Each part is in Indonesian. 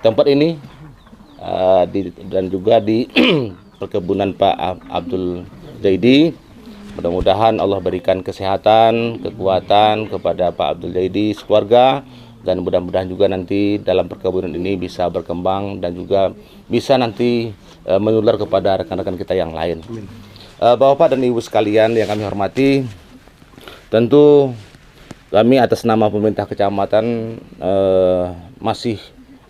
tempat ini dan juga di perkebunan Pak Abdul Jaidi. Mudah-mudahan Allah berikan kesehatan, kekuatan kepada Pak Abdul Jaidi sekeluarga, dan mudah-mudahan juga nanti dalam perkebunan ini bisa berkembang dan juga bisa nanti menular kepada rekan-rekan kita yang lain. Bapak dan Ibu sekalian yang kami hormati, tentu kami atas nama pemerintah kecamatan masih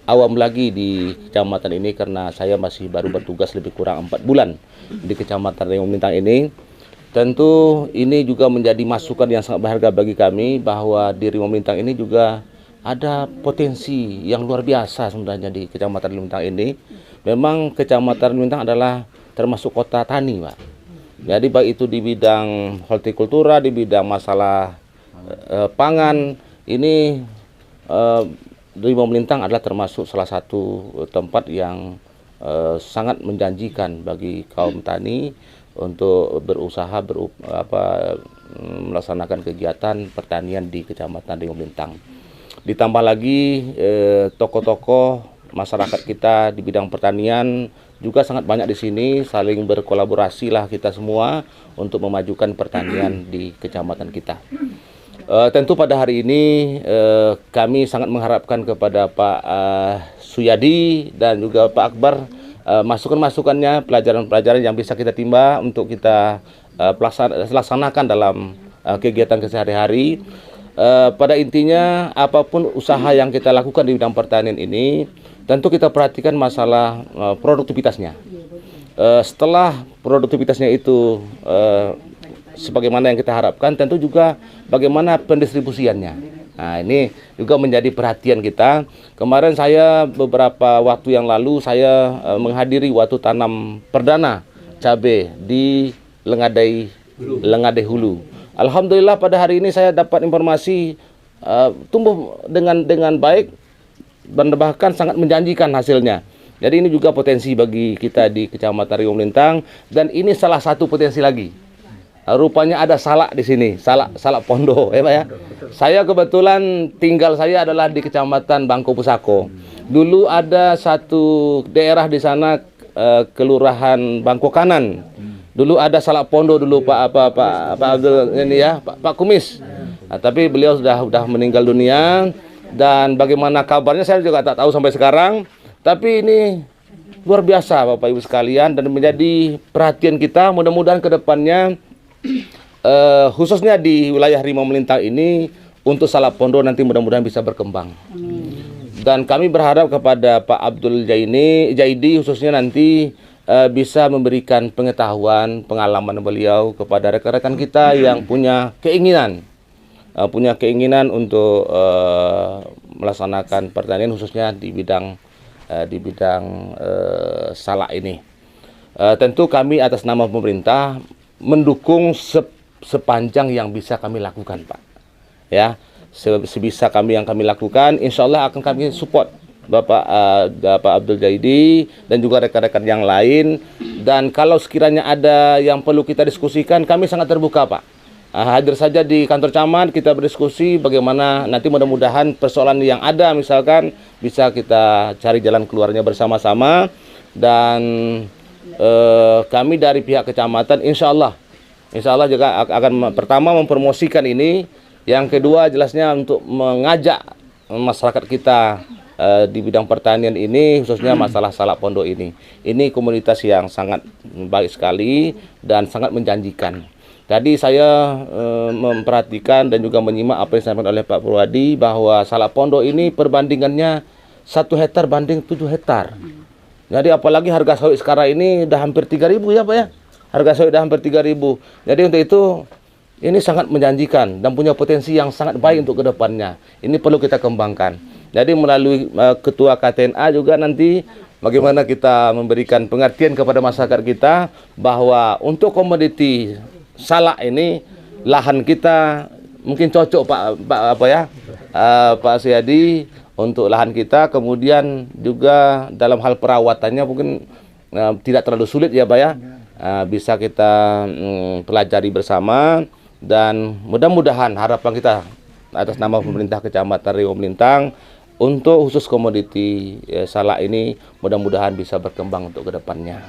awam lagi di kecamatan ini karena saya masih baru bertugas lebih kurang 4 bulan di kecamatan Riung Melintang ini. Tentu ini juga menjadi masukan yang sangat berharga bagi kami bahwa di Riung Melintang ini juga ada potensi yang luar biasa sebenarnya di kecamatan Riung Melintang ini. Memang kecamatan Riung Melintang adalah termasuk kota tani, Pak. Jadi baik itu di bidang hortikultura, di bidang masalah pangan, ini Riung Melintang adalah termasuk salah satu tempat yang sangat menjanjikan bagi kaum tani untuk berusaha melaksanakan kegiatan pertanian di Kecamatan Riung Melintang. Ditambah lagi tokoh-tokoh masyarakat kita di bidang pertanian juga sangat banyak di sini, saling berkolaborasi lah kita semua untuk memajukan pertanian di kecamatan kita. Tentu pada hari ini kami sangat mengharapkan kepada Pak Suyadi dan juga Pak Akbar masukan-masukannya, pelajaran-pelajaran yang bisa kita timba untuk kita laksanakan dalam kegiatan sehari-hari. Pada intinya apapun usaha yang kita lakukan di bidang pertanian ini, tentu kita perhatikan masalah produktivitasnya. Setelah produktivitasnya itu sebagaimana yang kita harapkan, tentu juga bagaimana pendistribusiannya. Nah, ini juga menjadi perhatian kita. Kemarin saya beberapa waktu yang lalu saya menghadiri waktu tanam perdana cabai di Lengadai Hulu. Alhamdulillah pada hari ini saya dapat informasi tumbuh dengan baik dan bahkan sangat menjanjikan hasilnya. Jadi ini juga potensi bagi kita di Kecamatan Riung Melintang, dan ini salah satu potensi lagi. Rupanya ada salak di sini, salak Pondo, ya Pak ya. Saya kebetulan tinggal saya adalah di Kecamatan Bangko Pusako. Dulu ada satu daerah di sana Kelurahan Bangko Kanan. Dulu ada salak Pondo dulu Pak Abdul ini ya, Pak Kumis. Nah, tapi beliau sudah meninggal dunia, dan bagaimana kabarnya saya juga tak tahu sampai sekarang. Tapi ini luar biasa Bapak Ibu sekalian, dan menjadi perhatian kita. Mudah-mudahan ke depannya khususnya di wilayah Riung Melintang ini untuk salak Pondo nanti mudah-mudahan bisa berkembang. Dan kami berharap kepada Pak Abdul Jaidi khususnya nanti bisa memberikan pengetahuan, pengalaman beliau kepada rekan-rekan kita yang punya keinginan untuk melaksanakan pertanian khususnya di bidang salak ini. Tentu kami atas nama pemerintah mendukung sepanjang yang bisa kami lakukan, Pak. Ya, sebisa kami yang kami lakukan, insya Allah akan kami support Bapak Abdul Jaidi dan juga rekan-rekan yang lain. Dan kalau sekiranya ada yang perlu kita diskusikan, kami sangat terbuka, Pak. Hadir saja di kantor camat, kita berdiskusi bagaimana nanti mudah-mudahan persoalan yang ada misalkan bisa kita cari jalan keluarnya bersama-sama. Dan kami dari pihak kecamatan insya Allah juga akan pertama mempromosikan ini, yang kedua jelasnya untuk mengajak masyarakat kita di bidang pertanian ini, khususnya masalah salak Pondo ini. Ini komunitas yang sangat baik sekali dan sangat menjanjikan. Tadi saya memperhatikan dan juga menyimak apa yang disampaikan oleh Pak Purwadi bahwa salak Pondo ini perbandingannya 1 hektar banding 7 hektar. Jadi apalagi harga sawit sekarang ini udah hampir 3.000 ya Pak ya. Harga sawit udah hampir 3.000. Jadi untuk itu ini sangat menjanjikan dan punya potensi yang sangat baik untuk kedepannya. Ini perlu kita kembangkan. Jadi melalui Ketua KTNA juga nanti bagaimana kita memberikan pengertian kepada masyarakat kita bahwa untuk komoditi salak ini lahan kita mungkin cocok Pak Suyadi untuk lahan kita. Kemudian juga dalam hal perawatannya mungkin tidak terlalu sulit ya Pak ya. Bisa kita pelajari bersama, dan mudah-mudahan harapan kita atas nama pemerintah Kecamatan Riung Melintang untuk khusus komoditi salak ini mudah-mudahan bisa berkembang untuk kedepannya.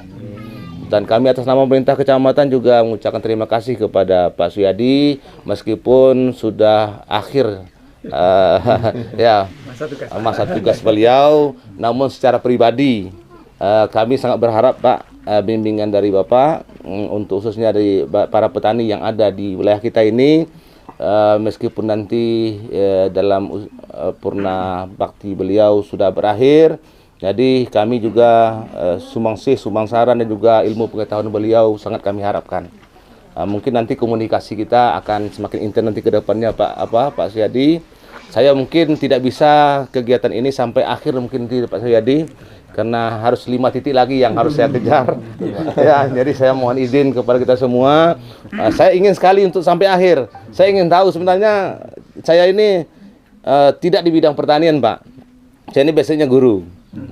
Dan kami atas nama pemerintah kecamatan juga mengucapkan terima kasih kepada Pak Suyadi meskipun sudah akhir ya masa tugas beliau, namun secara pribadi kami sangat berharap Pak bimbingan dari Bapak untuk khususnya dari para petani yang ada di wilayah kita ini. Meskipun nanti dalam purna bakti beliau sudah berakhir, jadi kami juga sumbangsi, sumbang saran dan juga ilmu pengetahuan beliau sangat kami harapkan. Mungkin nanti komunikasi kita akan semakin intens nanti ke depannya Pak Suyadi. Saya mungkin tidak bisa kegiatan ini sampai akhir mungkin tidak Pak Suyadi, karena harus 5 titik lagi yang harus saya kejar. Ya, jadi saya mohon izin kepada kita semua. Saya ingin sekali untuk sampai akhir. Saya ingin tahu sebenarnya saya ini tidak di bidang pertanian, Pak. Saya ini biasanya guru.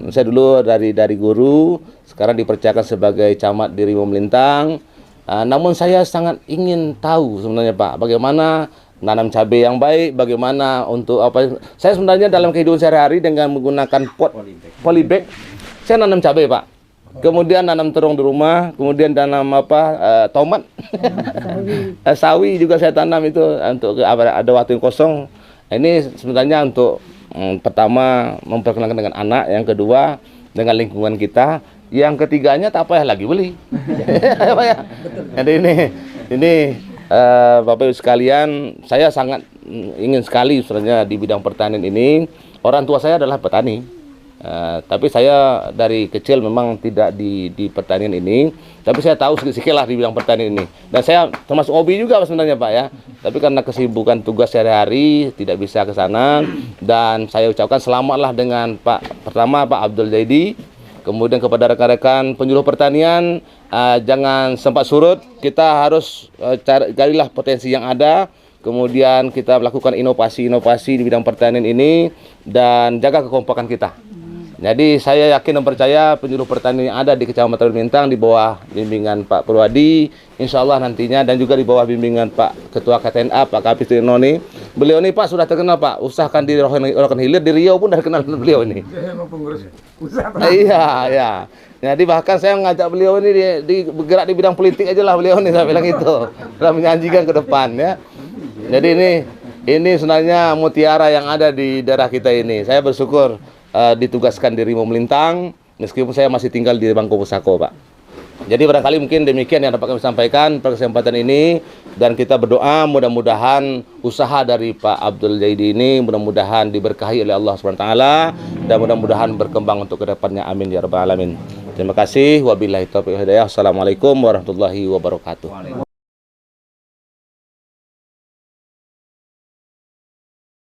Saya dulu dari guru, sekarang dipercayakan sebagai camat di Rimau Melintang. Namun saya sangat ingin tahu sebenarnya, Pak, bagaimana nanam cabai yang baik, bagaimana untuk apa. Saya sebenarnya dalam kehidupan sehari-hari dengan menggunakan pot polybag, saya nanam cabai, Pak. Kemudian nanam terung di rumah, kemudian tanam tomat, sawi juga saya tanam itu untuk ada waktu yang kosong. Ini sebenarnya untuk pertama memperkenalkan dengan anak, yang kedua dengan lingkungan kita, yang ketiganya tak payah lagi beli. Jadi ini Bapak Ibu sekalian, saya sangat ingin sekali sebenarnya di bidang pertanian ini. Orang tua saya adalah petani, tapi saya dari kecil memang tidak di pertanian ini. Tapi saya tahu sedikit lah di bidang pertanian ini. Dan saya termasuk hobi juga sebenarnya Pak ya. Tapi karena kesibukan tugas sehari-hari tidak bisa ke sana. Dan saya ucapkan selamatlah dengan pertama Pak Abdul Zaidi. Kemudian kepada rekan-rekan penyuluh pertanian, jangan sempat surut, kita harus carilah potensi yang ada, kemudian kita melakukan inovasi-inovasi di bidang pertanian ini, dan jaga kekompakan kita. Jadi saya yakin dan percaya penyuluh pertanian yang ada di Kecamatan Melintang di bawah bimbingan Pak Purwadi, insya Allah nantinya, dan juga di bawah bimbingan Pak Ketua KTNA, Pak Kapis Noni. Beliau ini Pak sudah terkenal Pak, usahakan di Rokan Hilir, di Riau pun sudah kenal beliau ini. Iya, ya. Jadi bahkan saya mengajak beliau ini bergerak di bidang politik aja lah beliau ini, saya bilang itu. Sudah menjanjikan ke depan ya. Jadi ini sebenarnya mutiara yang ada di daerah kita ini. Saya bersyukur ditugaskan di Rimau Melintang, meskipun saya masih tinggal di Bangko Pusako, Pak. Jadi barangkali mungkin demikian yang dapat kami sampaikan pada kesempatan ini, dan kita berdoa mudah-mudahan usaha dari Pak Abdul Zaidi ini mudah-mudahan diberkahi oleh Allah SWT, dan mudah-mudahan berkembang untuk kedepannya. Amin ya rabbal alamin. Terima kasih. Wabillahi taufiq wal hidayah. Assalamualaikum warahmatullahi wabarakatuh.